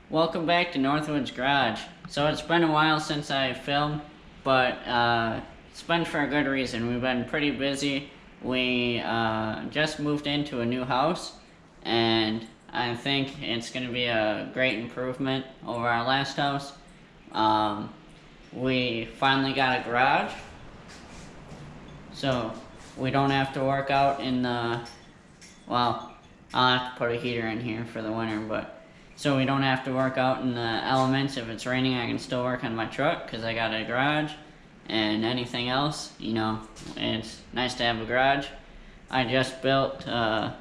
Welcome back to Northwoods Garage. So it's been a while since I filmed, but it's been for a good reason. We've been pretty busy. We just moved into a new house, and I think it's going to be a great improvement over our last house. We finally got a garage, so we don't have to work out in the, well, I'll have to put a heater in here for the winter, but so we don't have to work out in the elements. If it's raining, I can still work on my truck because I got a garage. And anything else, it's nice to have a garage. I just built a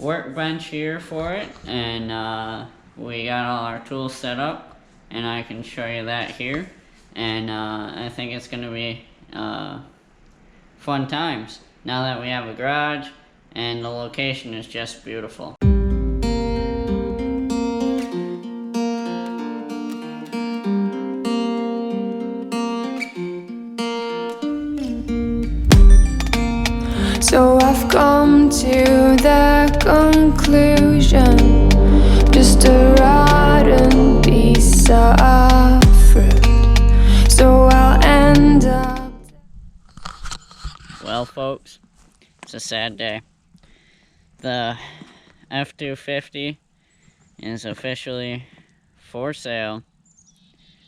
workbench here for it, and we got all our tools set up, and I can show you that here. And I think it's going to be fun times now that we have a garage, and the location is just beautiful. So I've come to the conclusion, just a rotten piece of fruit. So I'll end up. Well, folks, it's a sad day. The F-250 is officially for sale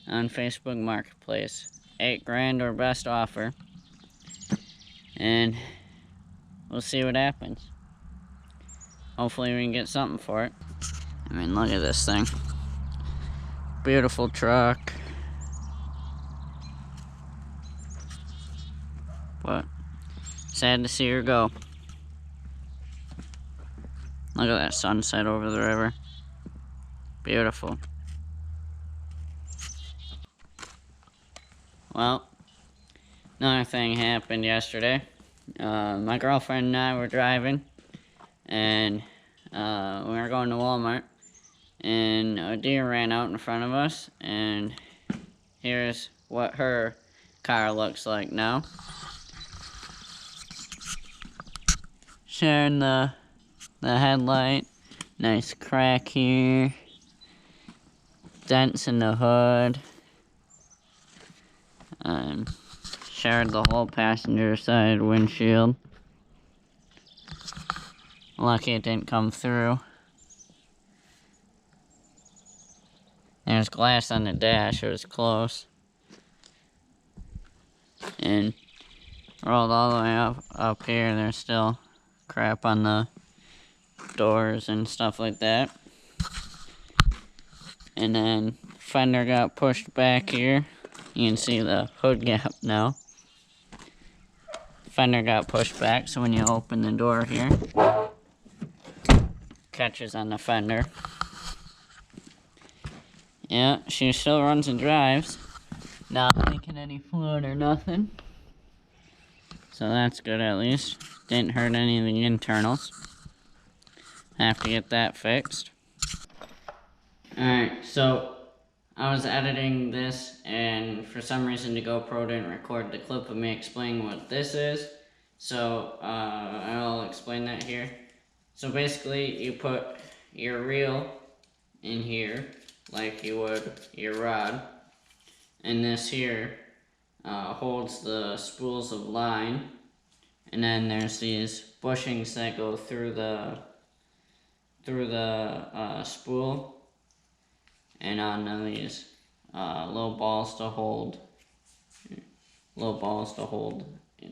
on Facebook Marketplace. $8,000 or best offer. And we'll see what happens. Hopefully we can get something for it. I mean, look at this thing. Beautiful truck. But sad to see her go. Look at that sunset over the river. Beautiful. Well, another thing happened yesterday. My girlfriend and I were driving, and we were going to Walmart, and a deer ran out in front of us, and here's what her car looks like now. Sharing the headlight, nice crack here, dents in the hood, and shared the whole passenger side windshield. Lucky it didn't come through. There's glass on the dash, it was close. And rolled all the way up here, there's still crap on the doors and stuff like that. And then fender got pushed back here. You can see the hood gap now. Fender got pushed back, so when you open the door here, catches on the fender. Yeah, she still runs and drives. Not leaking any fluid or nothing. So that's good at least. Didn't hurt any of the internals. Have to get that fixed. Alright, so I was editing this, and for some reason the GoPro didn't record the clip of me explaining what this is. So I'll explain that here. So basically you put your reel in here like you would your rod, and this here holds the spools of line, and then there's these bushings that go through the spool, and on these little balls to hold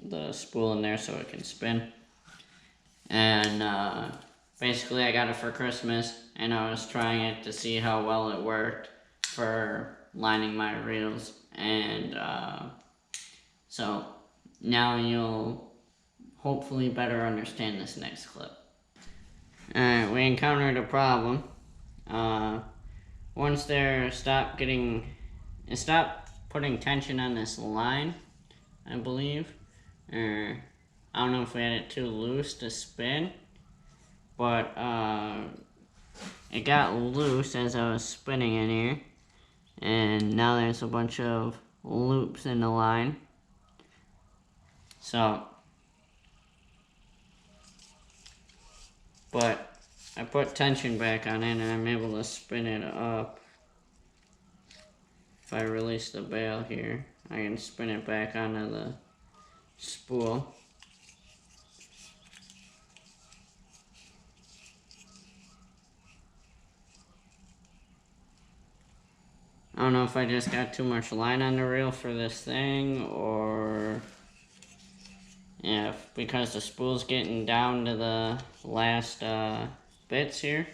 the spool in there so it can spin. And basically I got it for Christmas, and I was trying it to see how well it worked for lining my reels, and so now you'll hopefully better understand this next clip. Alright, we encountered a problem. Once there stopped putting tension on this line, I believe. Or I don't know if we had it too loose to spin, but it got loose as I was spinning in here, and now there's a bunch of loops in the line. So, but I put tension back on it, and I'm able to spin it up if I release the bail here, I can spin it back onto the spool. I don't know if I just got too much line on the reel for this thing, or yeah, because the spool's getting down to the last bits here.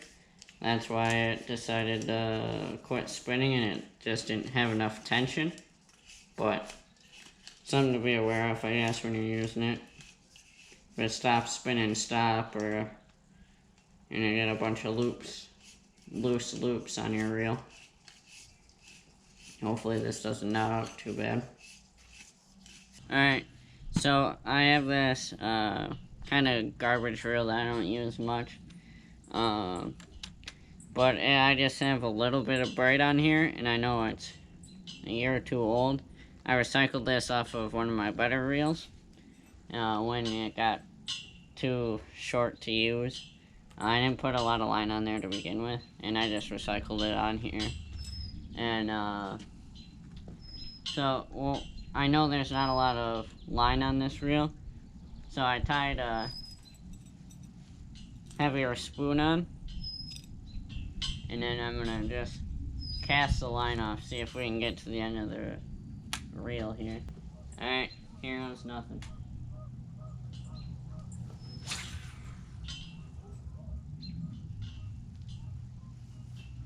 That's why it decided to quit spinning, and it just didn't have enough tension. But something to be aware of, I guess, when you're using it. If it stops spinning, stop, or you're gonna get a bunch of loose loops on your reel. Hopefully this doesn't knot out too bad. Alright, so I have this kind of garbage reel that I don't use much. But I just have a little bit of braid on here, and I know it's a year or two old. I recycled this off of one of my better reels when it got too short to use. I didn't put a lot of line on there to begin with, and I just recycled it on here. And so, well, I know there's not a lot of line on this reel, so I tied a heavier spoon on, and then I'm gonna just cast the line off, see if we can get to the end of the reel here. Alright, here goes nothing.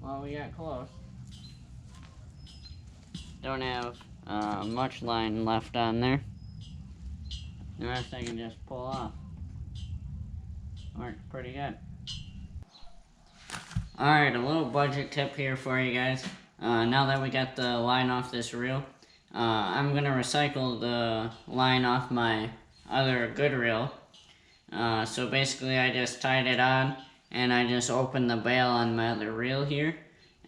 Well, we got close. Don't have much line left on there. The rest I can just pull off. Works pretty good. Alright, a little budget tip here for you guys. Now that we got the line off this reel, I'm gonna recycle the line off my other good reel. So basically I just tied it on, and I just opened the bail on my other reel here,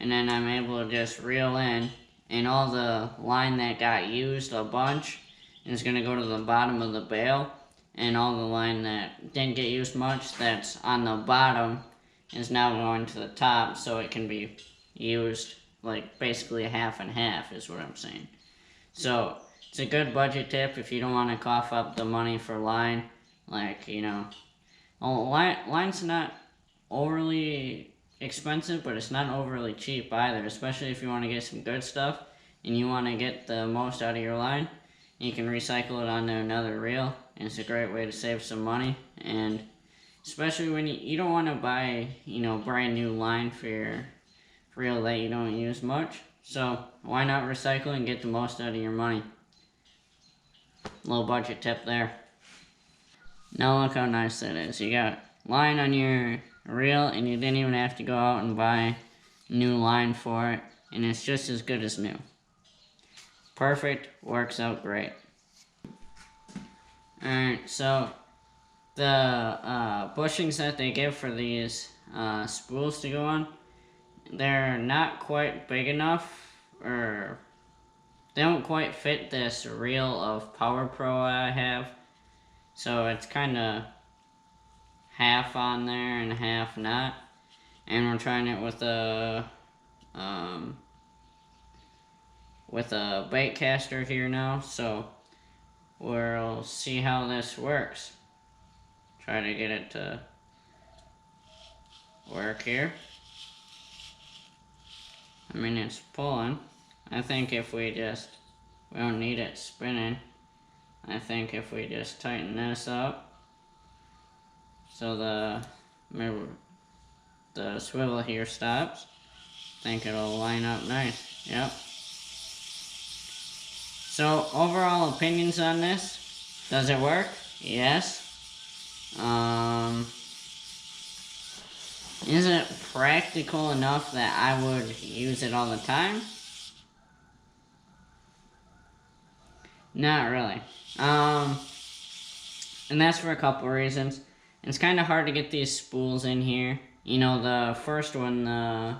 and then I'm able to just reel in, and all the line that got used a bunch is gonna go to the bottom of the bail, and all the line that didn't get used much that's on the bottom is now going to the top, so it can be used like basically half and half is what I'm saying. So it's a good budget tip if you don't want to cough up the money for line. Like, you know, line's not overly expensive, but it's not overly cheap either, especially if you want to get some good stuff and you want to get the most out of your line. You can recycle it onto another reel, and it's a great way to save some money. And especially when you don't want to buy, you know, brand new line for your reel that you don't use much. So why not recycle and get the most out of your money? Little budget tip there. Now look how nice that is. You got line on your reel, and you didn't even have to go out and buy new line for it, and it's just as good as new. Perfect, works out great. Alright, so the bushings that they give for these spools to go on, they're not quite big enough, or they don't quite fit this reel of Power Pro I have. So it's kind of half on there and half not. And we're trying it with a bait caster here now, so we'll see how this works. Try to get it to work here. I mean, it's pulling. I think if we don't need it spinning. I think if we just tighten this up so the swivel here stops, I think it'll line up nice. Yep. So overall opinions on this, does it work? Yes. Is it practical enough that I would use it all the time? Not really. And that's for a couple reasons. It's kind of hard to get these spools in here. You know, the first one, let's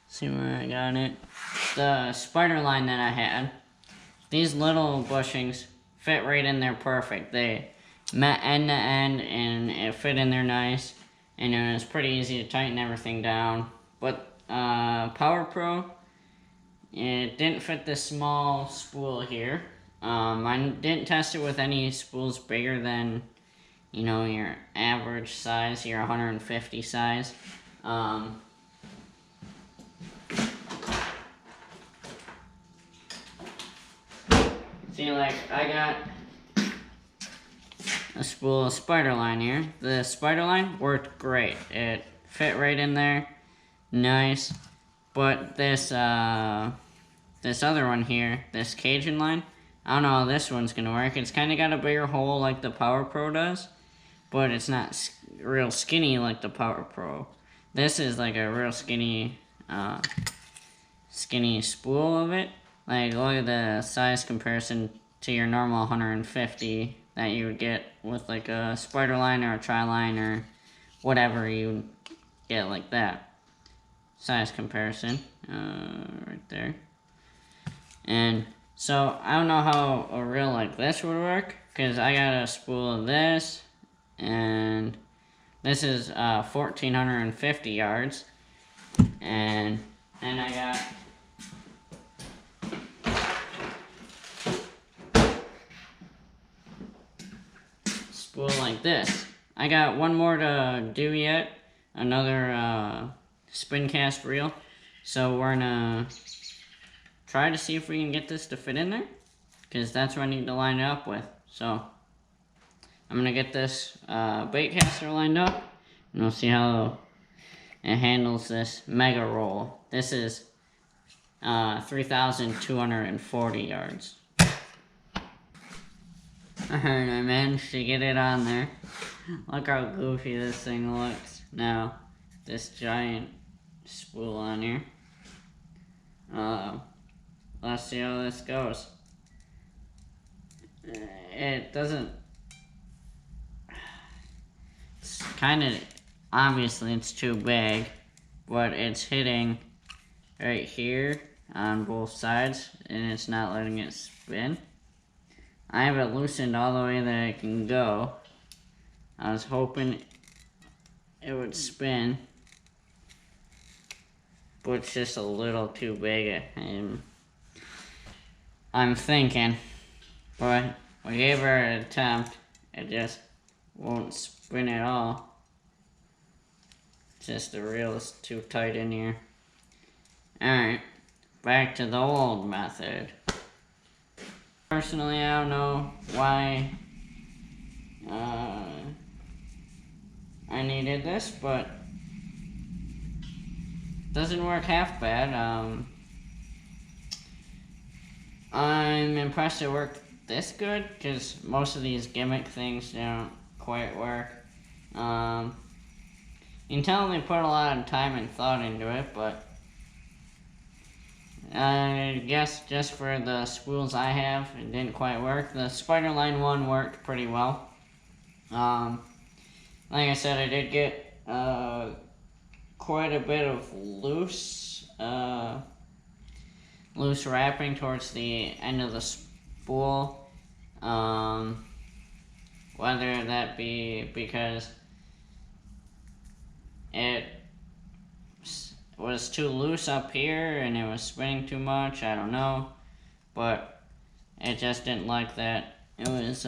see where I got it. The spider line that I had, these little bushings fit right in there perfect. They met end to end, and it fit in there nice. And it was pretty easy to tighten everything down. But Power Pro, it didn't fit this small spool here. I didn't test it with any spools bigger than, you know, your average size, your 150 size. See, like, I got a spool of spider line here. The spider line worked great. It fit right in there. Nice. But this, this other one here, this Cajun line, I don't know how this one's gonna work. It's kind of got a bigger hole like the Power Pro does, but it's not real skinny like the Power Pro. This is like a real skinny, skinny spool of it. Like, look at the size comparison to your normal 150 that you would get with like a spider line or a tri-line or whatever you get like that. Size comparison, right there. And so, I don't know how a reel like this would work, because I got a spool of this, and this is 1,450 yards, and then I got spool like this. I got one more to do yet, another spin cast reel, so we're gonna try to see if we can get this to fit in there, because that's what I need to line it up with. So I'm gonna get this bait caster lined up, and we'll see how it handles this mega roll. This is 3,240 yards. Alright, I managed to get it on there. Look how goofy this thing looks. Now, this giant spool on here. Let's see how this goes. It doesn't... It's kind of... Obviously, it's too big, but it's hitting right here on both sides, and it's not letting it spin. I have it loosened all the way that it can go. I was hoping it would spin, but it's just a little too big. I'm thinking, but we gave her an attempt. It just won't spin at all. Just the reel is too tight in here. Alright, back to the old method. Personally, I don't know why I needed this, but it doesn't work half bad. I'm impressed it worked this good, because most of these gimmick things don't quite work. You can tell they put a lot of time and thought into it, but I guess just for the spools I have, it didn't quite work. The spider line one worked pretty well. Like I said, I did get quite a bit of loose wrapping towards the end of the spool. Whether that be because it was too loose up here and it was spinning too much, I don't know, but it just didn't like that. It was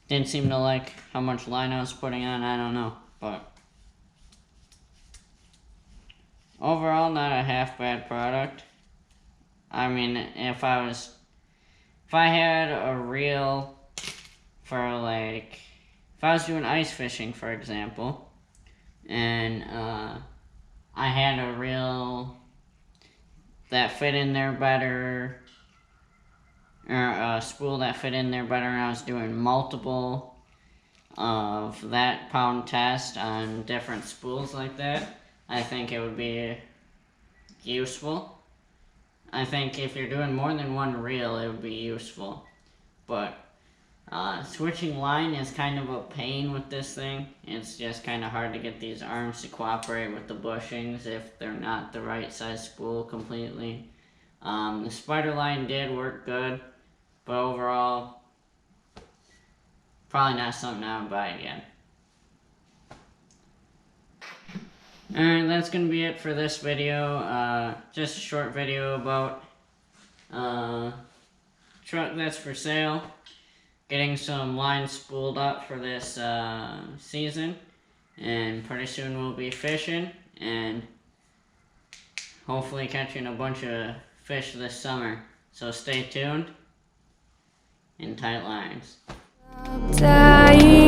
didn't seem to like how much line I was putting on, I don't know, but overall not a half bad product. I mean, if I had a reel for like, if I was doing ice fishing, for example, and I had a reel that fit in there better, or a spool that fit in there better, and I was doing multiple of that pound test on different spools like that, I think it would be useful. I think if you're doing more than one reel, it would be useful. But switching line is kind of a pain with this thing. It's just kind of hard to get these arms to cooperate with the bushings if they're not the right size spool completely. The spider line did work good, but overall, probably not something I would buy again. Alright, that's gonna be it for this video. Just a short video about truck that's for sale. Getting some lines spooled up for this season. And pretty soon we'll be fishing and hopefully catching a bunch of fish this summer. So stay tuned and tight lines. Dying